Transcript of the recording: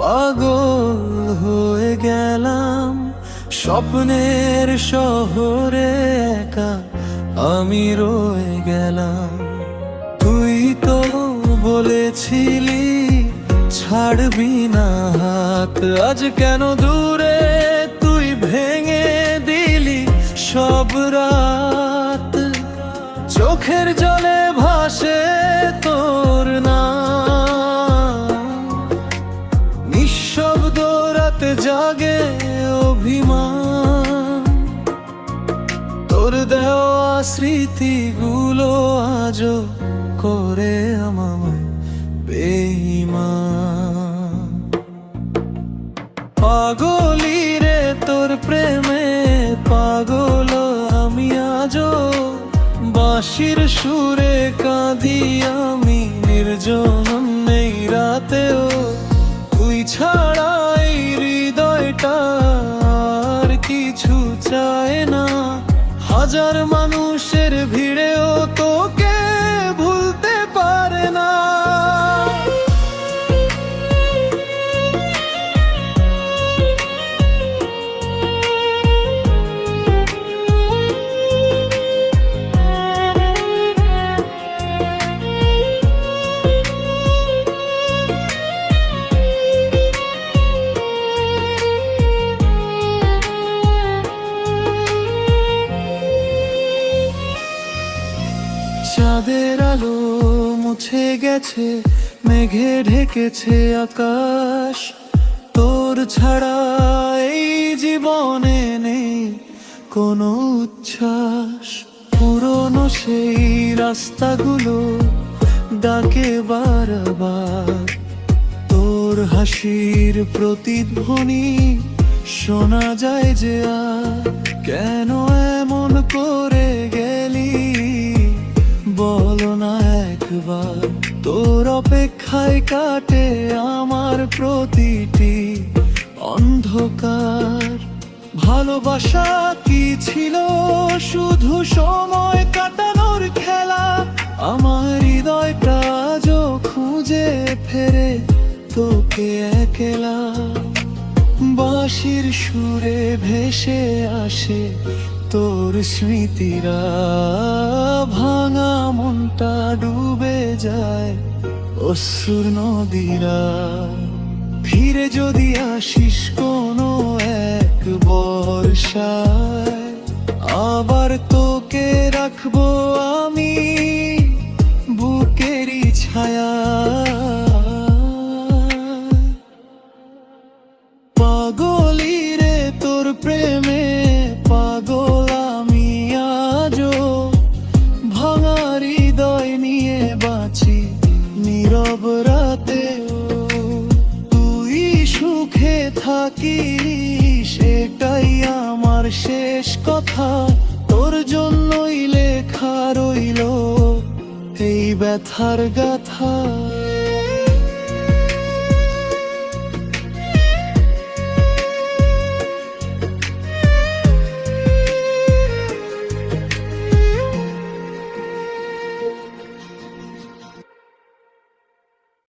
পাগল হয়ে গেলাম স্বপ্নের শহরে, একা আমি রয়ে গেলাম। তুই তো বলেছিলি ছাড়বি না হাত, আজ কেন দূরে তুই ভেঙে দিলি সব রাত। চোখের জলে ভাসে তোর নাম, নিঃশব্দ রাতে জাগে অভিমান। তোর দেওয়া স্মৃতিগুলো আজও করে আমায় বেঈমান। পাগলি রে তোর প্রেমে পাগল আমি আজও, বাঁশির সুরে কাঁদি আমি নির্জন নেই রাতেও। তুই ছাড়া এই হৃদয়টা আর কিছু চায় না, হাজার মানুষের ভিড়েও তোকে ভুলতে পারে না। চাঁদের আলো মুছে গেছে, মেঘে ঢেকেছে আকাশ। তোর ছাড়া এই জীবনে নেই কোনো উচ্ছ্বাস। পুরনো সেই রাস্তাগুলো ডাকে বারবার, তোর হাসির প্রতিধ্বনি শোনা যায় যে আর। কেন এমন করে গেলি বলো না একবার, তোর অপেক্ষায় কাটে আমার প্রতিটি অন্ধকার। ভালোবাসা কি ছিল শুধু সময় কাটানোর খেলা, আমার হৃদয়টা আজও খুঁজে ফেরে তোকে একলা। বাঁশির সুরে ভেসে আসে তোর স্মৃতিরা, ভাঙা মনটা ডুবে যায় অশ্রুর নদীরা। ফিরে যদি আসিস কোনো এক বর্ষায়, আবার তোকে রাখবো আমি বুকেরই ছায়া। পাগলি রে তোর প্রেমে পাগল আমি আজও, ভাঙা হৃদয় নিয়ে বাঁচি নীরব রাতেও। তুই সুখে থাকিস এটাই আমার শেষ কথা, তোর জন্যই লেখা রইল এই ব্যথার গাথা।